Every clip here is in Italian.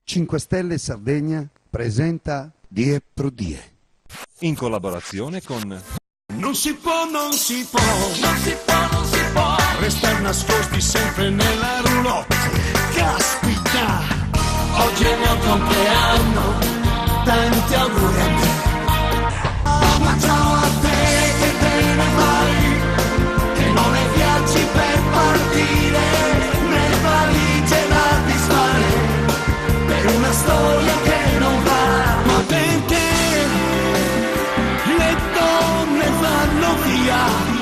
5 Stelle Sardegna presenta Die Pro Die. In collaborazione con... Non si può restare nascosti sempre nella roulotte. Caspita, oggi è il mio compleanno, tanti auguri a me. Ma ciao a te che te ne vai, che non hai viaggi per partire, né valigie da disfare, per una storia che non va. Ma perché le donne vanno via?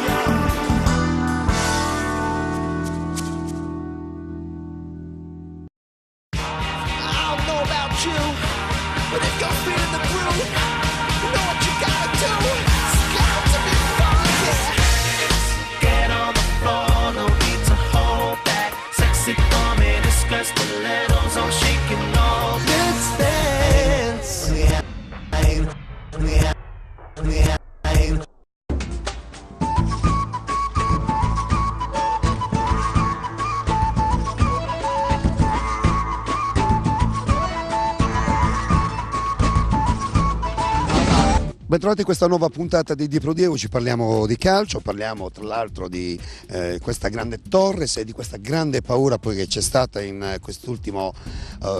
Bentrovati a questa nuova puntata di Die Pro Die. Oggi parliamo di calcio, parliamo tra l'altro di questa grande Torres e di questa grande paura poi che c'è stata in quest'ultimo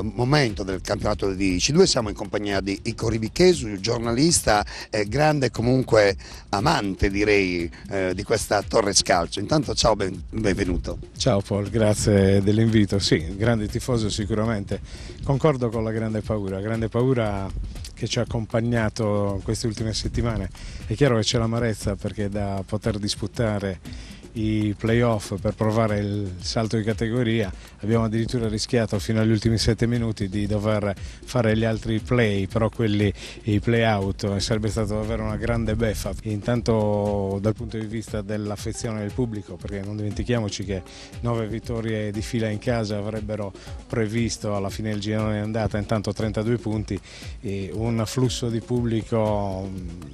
momento del campionato di C2. Siamo in compagnia di Icco Ribichesu, giornalista e grande comunque amante direi di questa Torres Calcio. Intanto ciao, benvenuto. Ciao Paul, grazie dell'invito. Sì, grande tifoso sicuramente, concordo con la grande paura che ci ha accompagnato queste ultime settimane. È chiaro che c'è l'amarezza perché da poter disputare i playoff per provare il salto di categoria abbiamo addirittura rischiato fino agli ultimi 7 minuti di dover fare gli altri play, però quelli i play out, sarebbe stata davvero una grande beffa, intanto dal punto di vista dell'affezione del pubblico, perché non dimentichiamoci che 9 vittorie di fila in casa avrebbero previsto alla fine del girone andata intanto 32 punti e un flusso di pubblico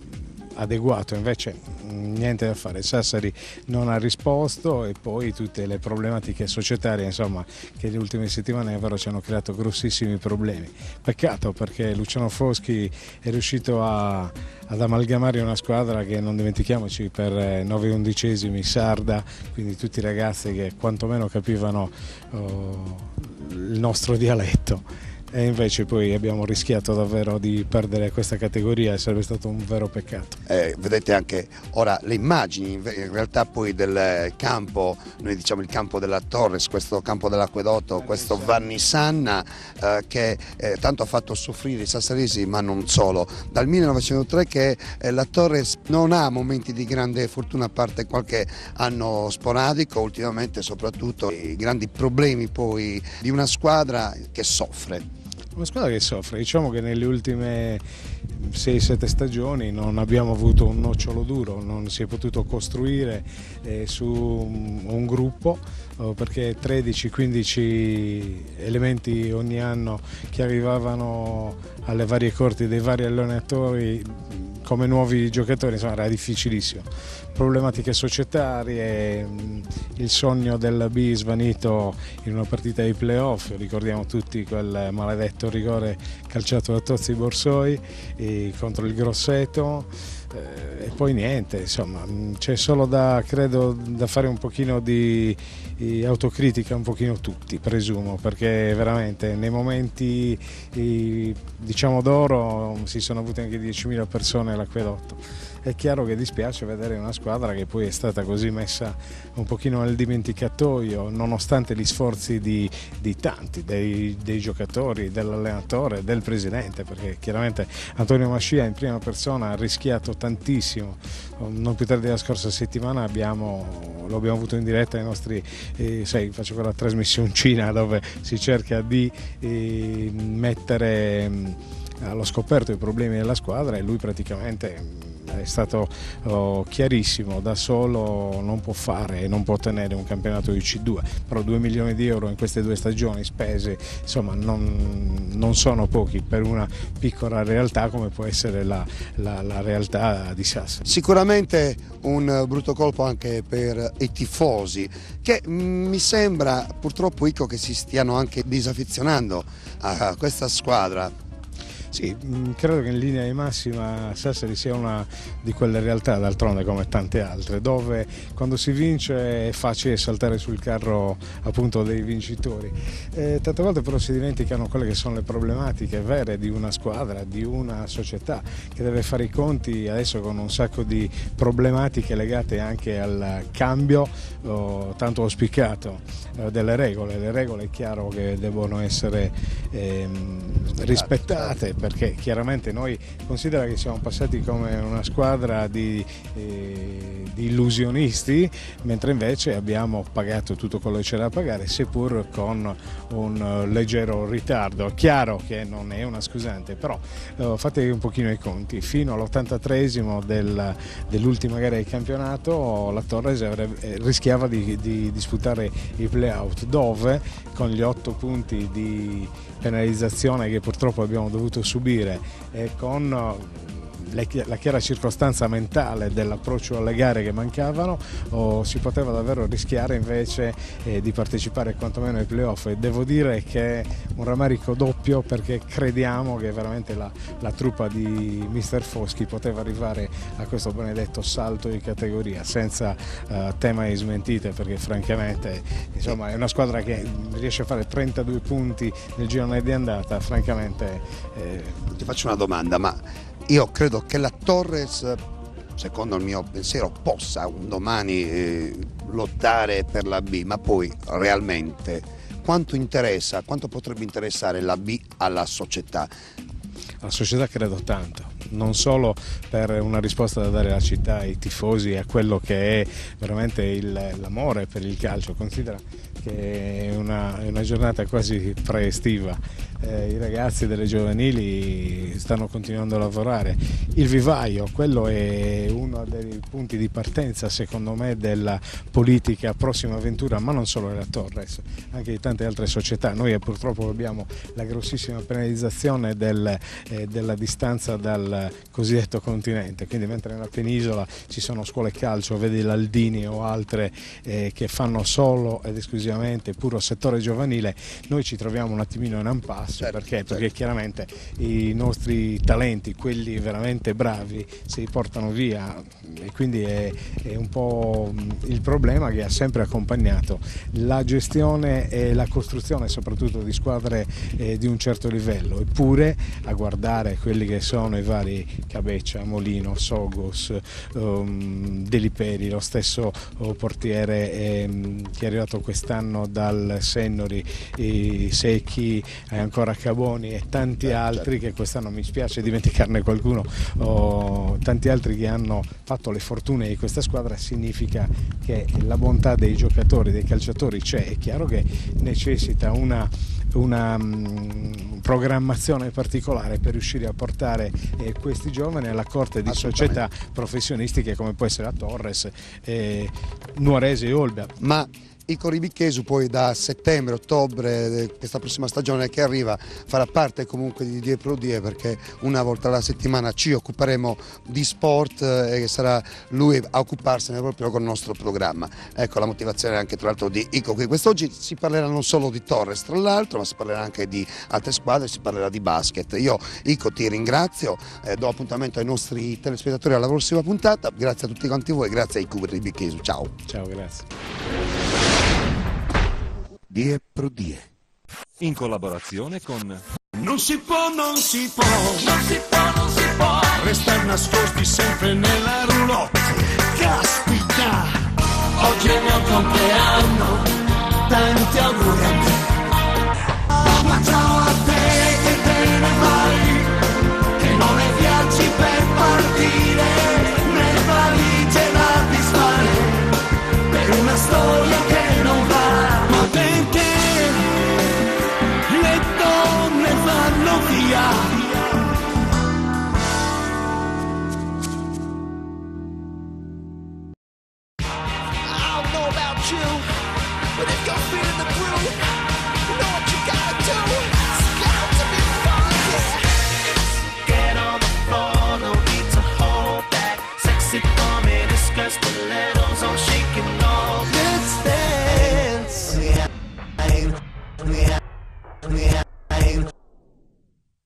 adeguato. Invece niente da fare, Sassari non ha risposto e poi tutte le problematiche societarie insomma che le ultime settimane davvero ci hanno creato grossissimi problemi. Peccato perché Luciano Foschi è riuscito ad amalgamare una squadra che, non dimentichiamoci, per 9 undicesimi sarda, quindi tutti ragazzi che quantomeno capivano il nostro dialetto. E invece poi abbiamo rischiato davvero di perdere questa categoria e sarebbe stato un vero peccato. Vedete anche ora le immagini in realtà poi del campo, noi diciamo il campo della Torres, questo campo dell'Acquedotto, questo Vannissanna che tanto ha fatto soffrire i sassaresi ma non solo. Dal 1903 che la Torres non ha momenti di grande fortuna a parte qualche anno sporadico, ultimamente soprattutto i grandi problemi poi di una squadra che soffre. Una squadra che soffre, diciamo che nelle ultime 6-7 stagioni non abbiamo avuto un nocciolo duro, non si è potuto costruire su un gruppo perché 13-15 elementi ogni anno che arrivavano alle varie corti dei vari allenatori come nuovi giocatori, insomma era difficilissimo. Problematiche societarie, il sogno del B svanito in una partita di playoff, ricordiamo tutti quel maledetto rigore calciato da Tozzi Borsoi contro il Grosseto e poi niente, insomma c'è solo credo da fare un pochino di autocritica, un pochino tutti presumo, perché veramente nei momenti diciamo d'oro si sono avute anche 10.000 persone all'Acquedotto. È chiaro che dispiace vedere una squadra che poi è stata così messa un pochino nel dimenticatoio nonostante gli sforzi di tanti, dei giocatori, dell'allenatore, del presidente, perché chiaramente Antonio Mascia in prima persona ha rischiato tantissimo. Non più tardi della scorsa settimana lo abbiamo avuto in diretta ai nostri, faccio quella trasmissioncina dove si cerca di mettere allo scoperto i problemi della squadra e lui praticamente è stato chiarissimo, da solo non può fare e non può tenere un campionato di C2, però 2 milioni di euro in queste 2 stagioni spese, insomma non sono pochi per una piccola realtà come può essere la realtà di Sassari. Sicuramente un brutto colpo anche per i tifosi, che mi sembra purtroppo, Ico, che si stiano anche disaffezionando a questa squadra. Sì, credo che in linea di massima Sassari sia una di quelle realtà, d'altronde come tante altre, dove quando si vince è facile saltare sul carro appunto dei vincitori. Tante volte però si dimenticano quelle che sono le problematiche vere di una squadra, di una società che deve fare i conti adesso con un sacco di problematiche legate anche al cambio tanto auspicato delle regole. Le regole è chiaro che devono essere rispettate, perché chiaramente noi considera che siamo passati come una squadra di illusionisti, mentre invece abbiamo pagato tutto quello che c'era da pagare, seppur con un leggero ritardo. Chiaro che non è una scusante, però fate un pochino i conti. Fino all'83esimo dell'ultima gara di campionato la Torres rischiava di disputare i play-out, dove con gli 8 punti di penalizzazione che purtroppo abbiamo dovuto subire e con la chiara circostanza mentale dell'approccio alle gare che mancavano, si poteva davvero rischiare invece di partecipare quantomeno ai playoff, e devo dire che è un rammarico doppio, perché crediamo che veramente la truppa di Mister Foschi poteva arrivare a questo benedetto salto di categoria senza tema di smentite, perché francamente insomma è una squadra che riesce a fare 32 punti nel girone di andata. Francamente ti faccio una domanda, ma io credo che la Torres, secondo il mio pensiero, possa un domani lottare per la B, ma poi realmente quanto potrebbe interessare la B alla società? La società credo tanto, non solo per una risposta da dare alla città, ai tifosi, a quello che è veramente l'amore per il calcio. Considera che è una giornata quasi pre-estiva, i ragazzi delle giovanili stanno continuando a lavorare, il vivaio, quello è uno dei punti di partenza secondo me della politica prossima avventura, ma non solo della Torres, anche di tante altre società. Noi purtroppo abbiamo la grossissima penalizzazione della distanza dal cosiddetto continente, quindi mentre nella penisola ci sono scuole calcio, vedi l'Aldini o altre che fanno solo ed esclusivamente puro settore giovanile, noi ci troviamo un attimino in impasse. Perché chiaramente i nostri talenti, quelli veramente bravi, si portano via, e quindi è un po' il problema che ha sempre accompagnato la gestione e la costruzione soprattutto di squadre di un certo livello. Eppure a guardare quelli che sono i vari Cabeccia, Molino, Sogos, Deliperi, lo stesso portiere che è arrivato quest'anno dal Sennori, Secchi, ancora Caboni e tanti altri che quest'anno, mi spiace dimenticarne qualcuno, tanti altri che hanno fatto le fortune di questa squadra. Significa che la bontà dei giocatori, dei calciatori c'è. È chiaro che necessita una programmazione particolare per riuscire a portare questi giovani alla corte di società professionistiche come può essere la Torres, Nuorese e Olbia. Ma il Coribicchesu poi da settembre-ottobre, questa prossima stagione che arriva, farà parte comunque di Die Pro Die, perché una volta alla settimana ci occuperemo di sport e sarà lui a occuparsene proprio con il nostro programma. Ecco la motivazione anche tra l'altro di Ico qui. Quest'oggi si parlerà non solo di Torres tra l'altro, ma si parlerà anche di altre squadre, si parlerà di basket. Io Ico ti ringrazio, do appuntamento ai nostri telespettatori alla prossima puntata, grazie a tutti quanti voi, grazie a Ico Coribicchesu, ciao. Ciao, grazie. Die Pro Die, in collaborazione con Non si può restare nascosti sempre nella roulotte. Caspita, oggi è il mio compleanno, tanti auguri a me.